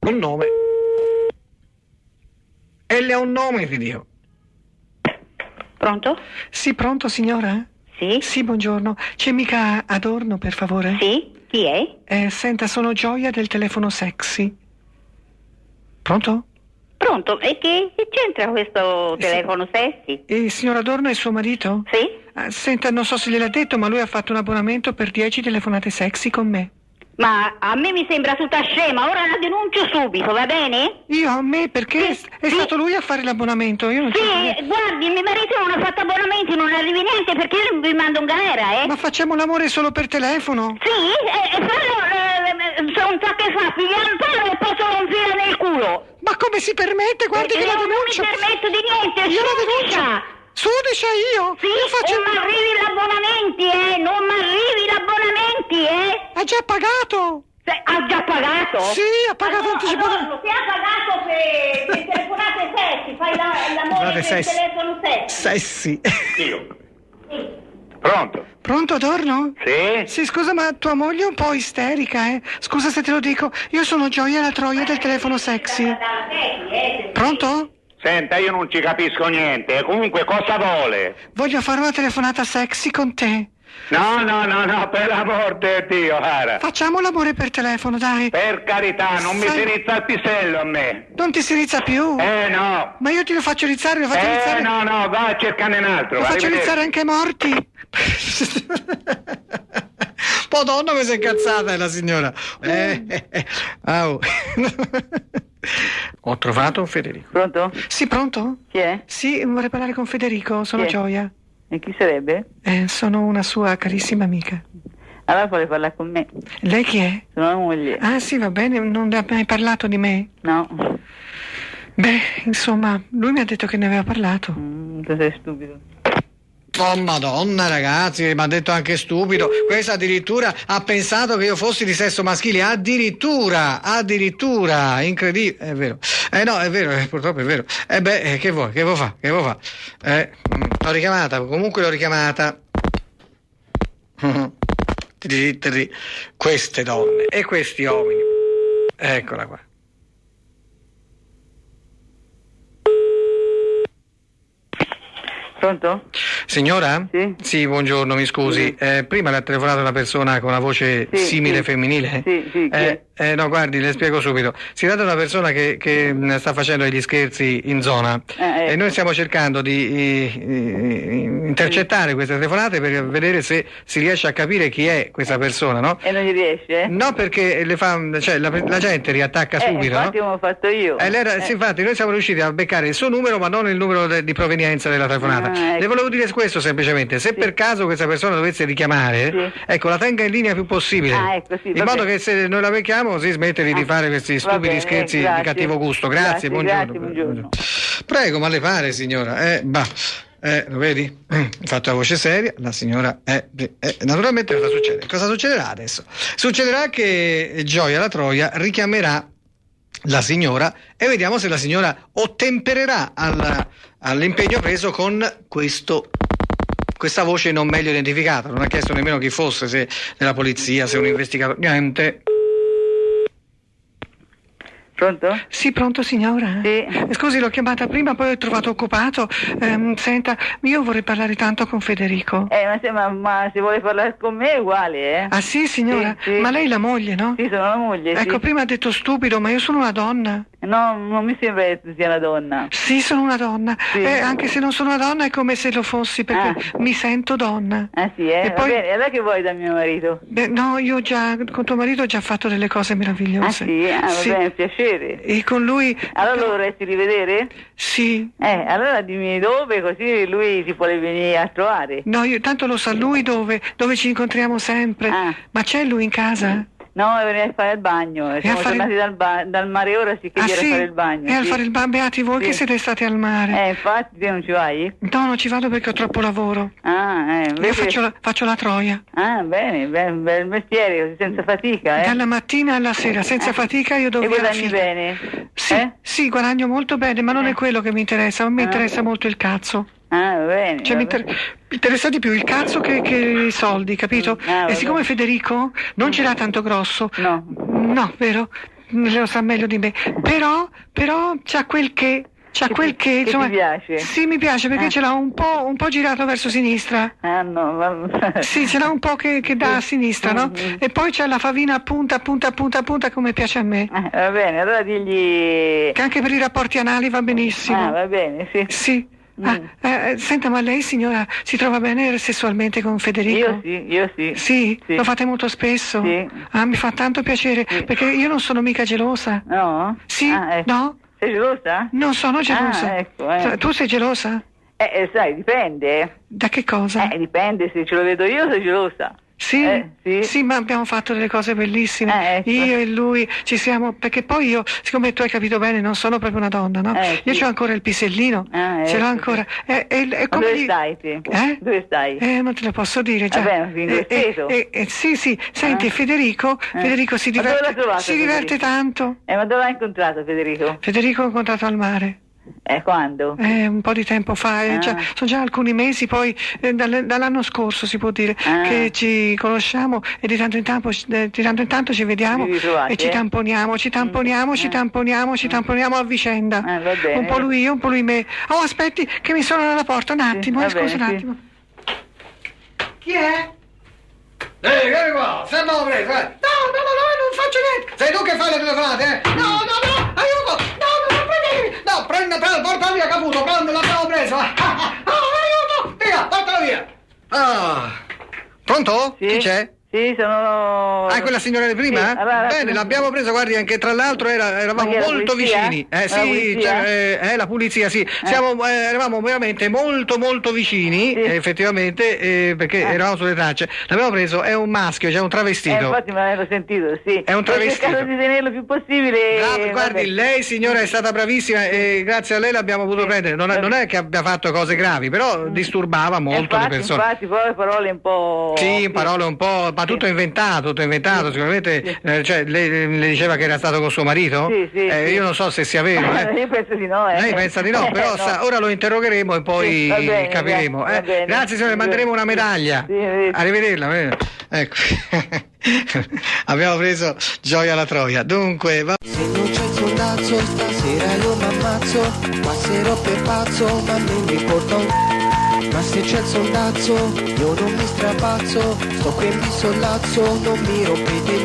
Un nome. Ella ha un nome, ti dico. Pronto? Sì, pronto, signora? Sì? Sì, buongiorno. C'è mica Adorno, per favore? Sì? Chi è? Senta, sono Gioia del telefono sexy. Pronto? Pronto? E che c'entra questo telefono sessi? Il signor Adorno è suo marito? Sì? Senta, non so se gliel'ha detto, ma lui ha fatto un abbonamento per 10 telefonate sexy con me. Ma a me mi sembra tutta scema, ora la denuncio subito, va bene? Io? A me? Perché? Sì, È sì. stato lui a fare l'abbonnamento, io non so. Sì, guardi, mio marito non ha fatto abbonamenti, non arrivi niente perché io vi mando un galera, Ma facciamo l'amore solo per telefono? Sì, però sono un tacco e fa, pigliare un palo e posso infilare nel culo. Ma come si permette? Guardi che la denuncio. Non mi permetto di niente, Io la sudicia. denuncio. Sudicia io? Sì, Io faccio... non mi arrivi l'abbonamenti, non mi arrivi l'abbonamenti, Ha già pagato? Ha già pagato? Sì, ha pagato anticipatamente. Adorno, se ha pagato per telefonate sessi, fai l'amore per sessi. telefono sessi. Sessi. Io. Pronto? Pronto, Adorno? Sì? Sì, scusa, ma tua moglie è un po' isterica, eh? Scusa se te lo dico. Io sono Gioia la Troia del telefono sexy. Pronto? Senta, io non ci capisco niente. Comunque, cosa vuole? Voglio fare una telefonata sexy con te. No, per l'amor di Dio, cara. Facciamo l'amore per telefono, dai. Per carità, non mi Sai- si rizza il pisello a me. Non ti si rizza più? No. Ma io ti lo faccio rizzare, lo faccio rizzare. No, va a cercare un altro. Lo faccio arrivederci. rizzare anche ai morti. Madonna, come si è incazzata la signora. Au. Ho trovato Federico. Pronto? Sì, pronto? Chi è? Sì, vorrei parlare con Federico, sono Chi è? Gioia. E chi sarebbe? Sono una sua carissima amica. Allora vuole parlare con me. Lei chi è? Sono la moglie. Ah, sì, va bene, non le ha mai parlato di me? No. Beh, insomma, lui mi ha detto che ne aveva parlato. Tu sei stupido. Oh Madonna, ragazzi, mi ha detto anche stupido. Questo addirittura ha pensato che io fossi di sesso maschile. Addirittura, incredibile. È vero. No, è vero, purtroppo è vero. Che vuoi fa? L'ho richiamata, comunque l'ho richiamata. Queste donne e questi uomini. Eccola qua. Pronto? Signora? Sì? Sì, buongiorno, mi scusi. Prima le ha telefonato una persona con una voce simile femminile? Sì, chi è? No, guardi, le spiego subito. Si tratta di una persona che sta facendo degli scherzi in zona e noi stiamo cercando di intercettare queste telefonate per vedere se si riesce a capire chi è questa persona, no? E non gli riesce? No, perché la gente riattacca subito, infatti no? come ho fatto io. Sì, infatti noi siamo riusciti a beccare il suo numero, ma non il numero di provenienza della telefonata. Ecco. Le volevo dire questo semplicemente, se per caso questa persona dovesse richiamare, ecco, la tenga in linea più possibile, in modo che se noi la becchiamo si smette di fare questi stupidi scherzi di cattivo gusto. Grazie, buongiorno. Prego, ma le pare, signora? Lo vedi? Ha fatto la voce seria, la signora naturalmente cosa succede? Cosa succederà adesso? Succederà che Gioia la Troia richiamerà la signora e vediamo se la signora ottempererà all'impegno preso con questa voce non meglio identificata. Non ha chiesto nemmeno chi fosse, se della polizia, se un investigatore, niente. Pronto? Sì, pronto signora? Sì. Scusi, l'ho chiamata prima, poi ho trovato occupato. Senta, io vorrei parlare tanto con Federico. Ma se vuole parlare con me è uguale, Ah sì, signora? Sì. Ma lei è la moglie, no? Sì, sono la moglie, Ecco, sì. prima ha detto stupido, ma io sono una donna. No, non mi sembra che tu sia una donna. Sì, sono una donna. Sì. Anche se non sono una donna è come se lo fossi, perché mi sento donna. Ah sì, E Va poi... bene, allora che vuoi da mio marito? No, io già, con tuo marito ho già fatto delle cose meravigliose. Ah sì? Va bene, piacere. E con lui... Allora lo vorresti rivedere? Sì. Allora dimmi dove, così lui si può venire a trovare. No, io tanto lo sa lui dove ci incontriamo sempre. Ma c'è lui in casa? No, venire a fare il bagno. Siamo tornati dal mare ora, sì che a fare il bagno. E a fare il bagno, beati voi che siete stati al mare. Infatti, te non ci vai? No, non ci vado perché ho troppo lavoro. Invece... Io faccio la troia. Bene, bel mestiere, senza fatica, Dalla mattina alla sera, senza fatica io do via la figlia. E guadagni bene? Sì, guadagno molto bene, ma non è quello che mi interessa, mi interessa molto il cazzo. Bene. Cioè, mi interessa di più il cazzo che i soldi, capito? E siccome Federico non ce l'ha tanto grosso, no, vero? Lo sa meglio di me, però c'ha quel che insomma, ti piace? Sì, mi piace perché ce l'ha un po' girato verso sinistra. Sì, ce l'ha un po' che dà a sinistra, no? E poi c'è la favina a punta come piace a me. Va bene, allora digli che anche per i rapporti anali va benissimo. Va bene, sì. Sì. Senta, ma lei signora si trova bene sessualmente con Federico? Io sì. Sì? Lo fate molto spesso? Sì. Mi fa tanto piacere, perché io non sono mica gelosa. No? Sì? No? Sei gelosa? Non sono gelosa. Ecco. Tu sei gelosa? Sai, dipende. Da che cosa? Dipende, se ce lo vedo io sei gelosa. Sì, ma abbiamo fatto delle cose bellissime. Ecco. Io e lui ci siamo, perché poi io, siccome tu hai capito bene, non sono proprio una donna, no? Io c'ho ancora il pisellino, ce l'ho ancora. Dove stai te? Dove stai? Non te lo posso dire già. Sì, senti, Federico si diverte tanto. Ma dove l'hai incontrato Federico? Federico l'ho incontrato al mare. Quando? Un po' di tempo fa, sono già alcuni mesi, poi dall'anno scorso si può dire che ci conosciamo e di tanto in tanto ci vediamo e ci tamponiamo a vicenda. Un po' lui io, un po' lui me. Oh, aspetti che mi suonano alla porta, un attimo, scusa un attimo. Chi è? Vieni qua, se no preso, No, non faccio niente. Sei tu che fai le telefonate, No, aiuto, no, porta via Caputo, l'abbiamo preso. Aiuto, via, portalo via. Pronto? Sì? Chi c'è? Sì, sono... quella signora di prima? Bene, l'abbiamo preso, guardi, anche tra l'altro eravamo molto vicini. La polizia, sì. Eravamo veramente molto vicini, effettivamente, perché eravamo sulle tracce. L'abbiamo preso, è un maschio, c'è un travestito. Infatti me l'ho sentito, sì. È un travestito. Ho cercato di tenerlo il più possibile. Guardi, lei signora è stata bravissima e grazie a lei l'abbiamo potuto prendere. Non è che abbia fatto cose gravi, però disturbava molto le persone. Infatti, poi parole un po'... Sì, parole un po'... Ma tutto inventato, sicuramente. Cioè, lei le diceva che era stato con suo marito? Sì. Io non so se sia vero. Io penso di no. Lei pensa di no, però ora lo interrogheremo e poi capiremo. Grazie signore, manderemo una medaglia. Arrivederla. Ecco. Abbiamo preso Gioia alla Troia. Dunque, se non c'è il sondazzo stasera io m'ammazzo, passerò per pazzo ma non mi importa ma se c'è il sondazzo io non mi strapazzo, sto qui mi sollazzo, non mi rompete